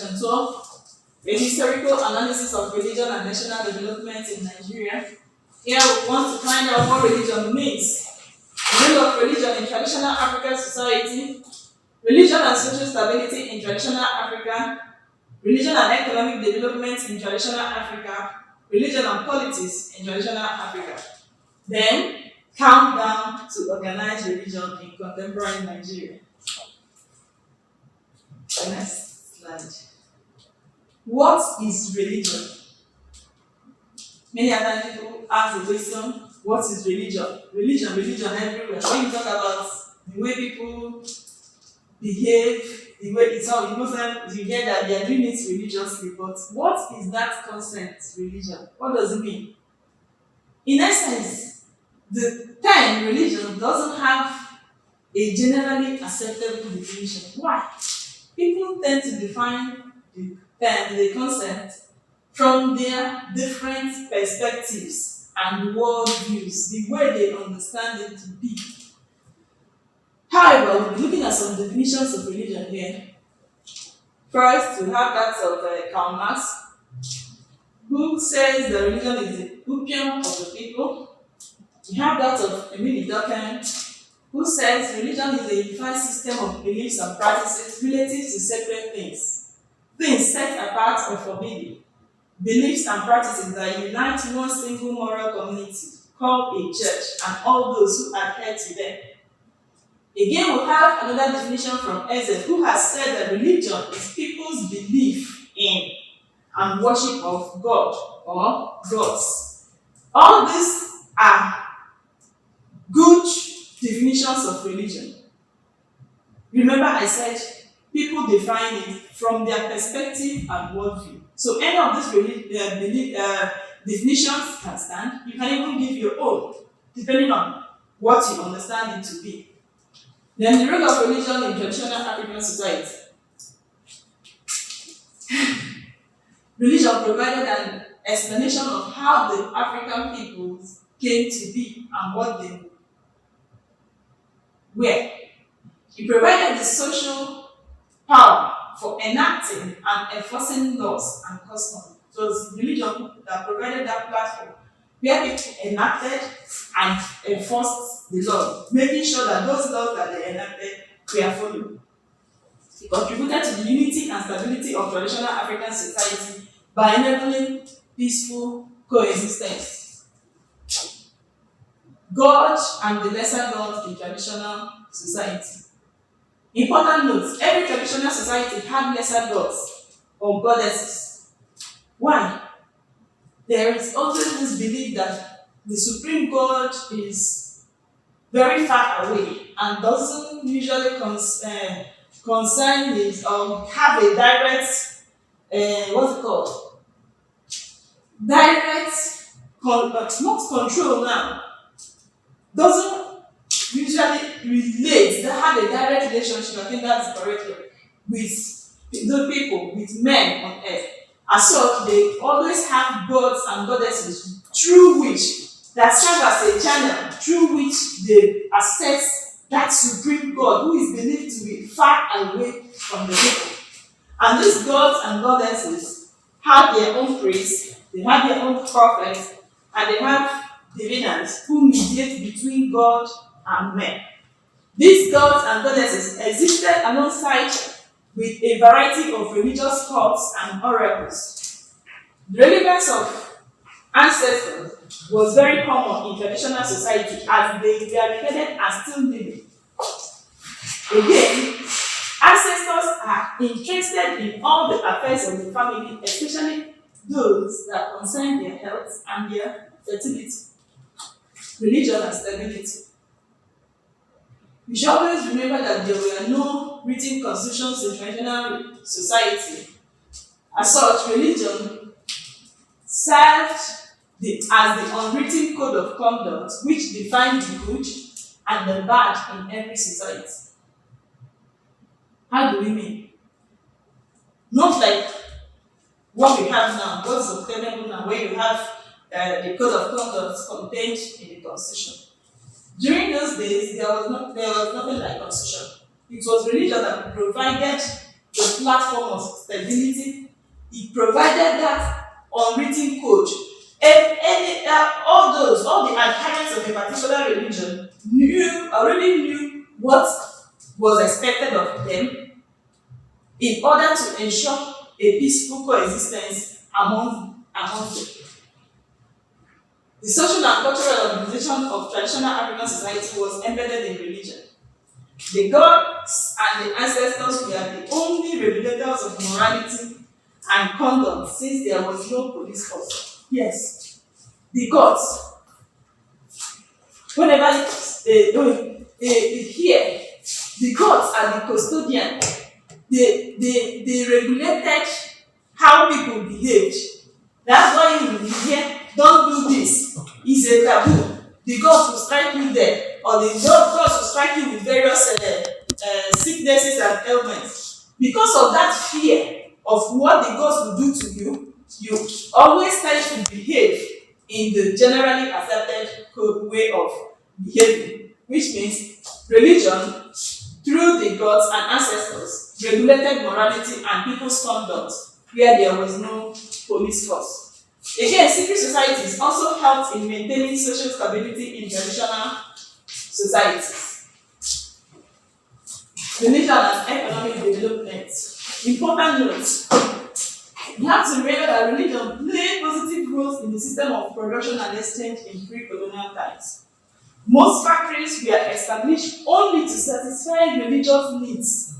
Section 12, a historical analysis of religion and national development in Nigeria. Here we want to find out what religion means, the role of religion in traditional African society, religion and social stability in traditional Africa, religion and economic development in traditional Africa, religion and politics in traditional Africa. Then, countdown to organized religion in contemporary Nigeria. The next slide. What is religion? Many other people ask the question, what is religion? Religion everywhere. When you talk about the way people behave, the way it's all, you get that they are doing it religiously, but what is that concept, religion? What does it mean? In essence, the term religion doesn't have a generally acceptable definition. Why? People tend to define the concept from their different perspectives and worldviews, the way they understand it to be. However, we'll be looking at some definitions of religion here. First, we have that of Karl Marx, who says that religion is the opium of the people. We have that of Emile Durkheim, who says religion is a unified system of beliefs and practices relative to sacred things, things set apart or forbidden, beliefs and practices that unite one single moral community called a church and all those who adhere to them. Again, we have another definition from Eze, who has said that religion is people's belief in and worship of God or gods. All these are good definitions of religion. Remember, I said people define it from their perspective and worldview. So any of these definitions can stand. You can even give your own, depending on what you understand it to be. Then the role of religion in traditional African society. Religion provided an explanation of how the African peoples came to be and what they were. It provided the social power for enacting and enforcing laws and customs. It was religion that provided that platform where people enacted and enforced the law, making sure that those laws that they enacted were followed. It contributed to the unity and stability of traditional African society by enabling peaceful coexistence. God and the lesser gods in traditional society. Important notes, every traditional society had lesser gods or goddesses. Why? There is always this belief that the supreme God is very far away and doesn't usually concern it or have a direct, not control now. Doesn't usually relate, they have a direct relationship, I think that's correct, with the people, with men on earth. As such, they always have gods and goddesses through which that serve as a channel through which they access that supreme God who is believed to be far away from the people. And these gods and goddesses have their own priests, they have their own prophets, and they have diviners who mediate between God and men. These gods and goddesses existed alongside with a variety of religious cults and oracles. The relevance of ancestors was very common in traditional society as they were recorded and still living. Again, ancestors are interested in all the affairs of the family, especially those that concern their health and their fertility, religion and stability. We should always remember that there were no written constitutions in traditional society. As such, religion served as the unwritten code of conduct which defined the good and the bad in every society. How do we mean? Not like what we have now, what's obtainable now, where you have the code of conduct contained in the constitution. During those days, there was nothing like constitution. It was religion that provided the platform of stability. It provided that unwritten code. And all the adherents of a particular religion already knew what was expected of them in order to ensure a peaceful coexistence among them. The social and cultural organization of traditional African society was embedded in religion. The gods and the ancestors were the only regulators of morality and conduct since there was no police force. Yes, the gods. Whenever they hear, the gods are the custodian. They regulated how people behaved. That's why you hear, don't do this. It's a taboo. The gods will strike you dead, or the gods will strike you with various sicknesses and ailments. Because of that fear of what the gods will do to you, you always tend to behave in the generally accepted way of behaving, which means religion, through the gods and ancestors, regulated morality and people's conduct where there was no police force. Again, secret societies also helped in maintaining social stability in traditional societies. Religion and economic development. Important notes. You have to remember that religion played positive roles in the system of production and exchange in pre-colonial times. Most factories were established only to satisfy religious needs.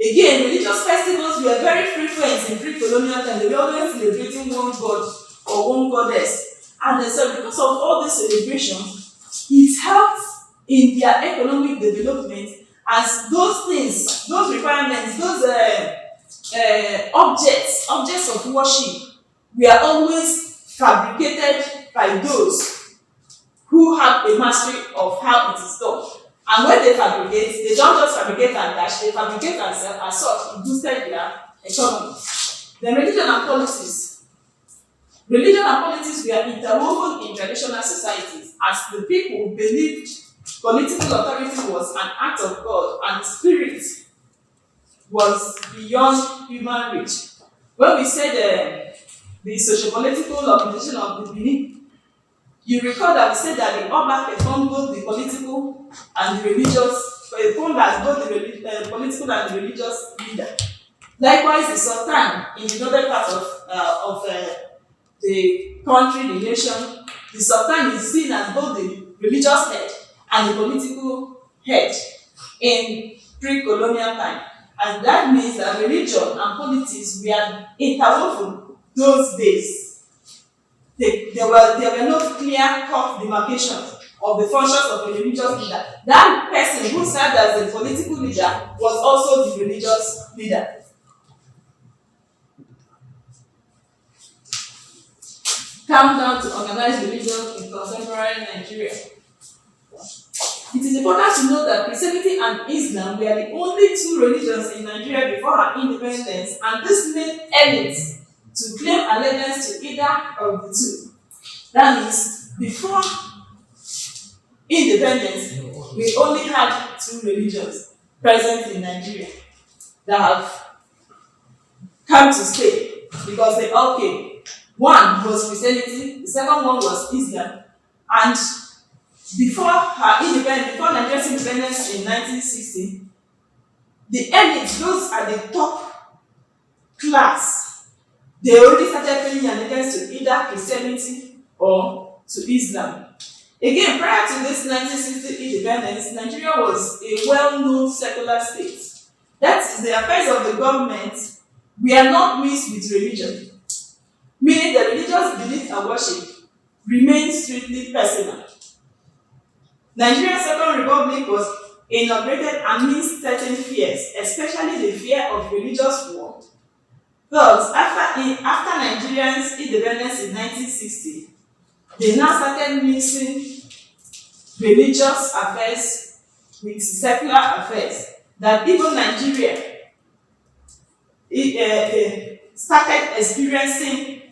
Again, religious festivals were very frequent in pre-colonial times. They were always celebrating one god or one goddess. And so because of all these celebrations, it helped in their economic development as those things, those requirements, those objects of worship were always fabricated by those who have a mastery of how it is done. And when they fabricate, they don't just fabricate and dash, they fabricate and sell as such, it boosted their economy. Then religion and politics. Religion and politics were interwoven in traditional societies as the people believed political authority was an act of God and the spirit was beyond human reach. When we said the socio-political organization of the Benin, you recall that we said that the Oba performed both the political and the religious, performed as both the political and the religious leader. Likewise, the Sultan in the northern part of the country, the nation, the Sultan is seen as both the religious head and the political head in pre-colonial time. And that means that religion and politics were interwoven those days. There were no clear-cut demarcations of the functions of a religious leader. That person who served as the political leader was also the religious leader. Countdown to organized religion in contemporary Nigeria. It is important to note that Christianity and Islam were the only two religions in Nigeria before our independence, and this made elites to claim allegiance to either of the two. That means, before independence, we only had two religions present in Nigeria that have come to stay because they all came. One was Christianity, the second one was Islam. And before Nigeria's independence in 1960, the elites, those at the top class, they already started paying allegiance to either Christianity or to Islam. Again, prior to this 1960 independence, Nigeria was a well-known secular state. That is, the affairs of the government were not mixed with religion, meaning the religious belief and worship remained strictly personal. Nigeria's Second Republic was inaugurated amidst certain fears, especially the fear of religious war. Thus, after Nigerians' independence in 1960, they now started mixing religious affairs with secular affairs. That even Nigeria started experiencing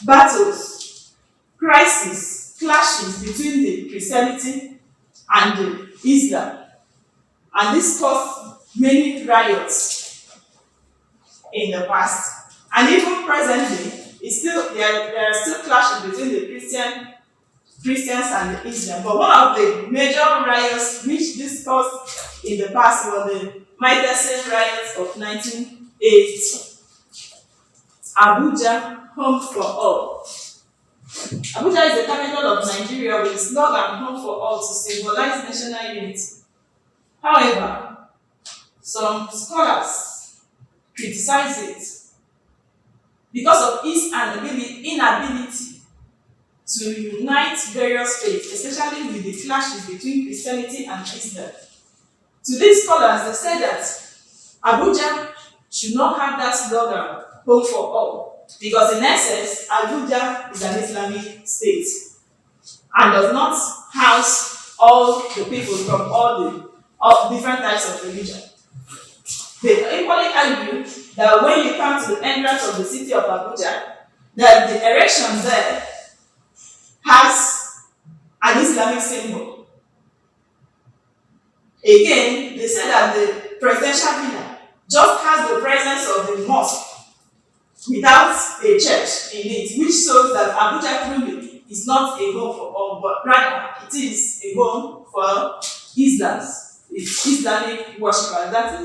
battles, crises, clashes between the Christianity and the Islam. And this caused many riots in the past. And even presently, there are still clashes between the Christians and the Islam. But one of the major riots which discussed in the past was the Maidese riots of 1980. Abuja, home for all. Abuja is the capital of Nigeria with the slogan home for all to symbolize national unity. However, some scholars criticize it because of its inability to unite various faiths, especially with the clashes between Christianity and Islam. To these scholars, they say that Abuja should not have that slogan, home for all, because in essence, Abuja is an Islamic state and does not house all the people from all different types of religion. They equally argue that when you come to the entrance of the city of Abuja, that the erection there has an Islamic symbol. Again, they say that the presidential villa just has the presence of the mosque without a church in it, which shows that Abuja truly is not a home for all, but rather it is a home for Islamic worshippers. That is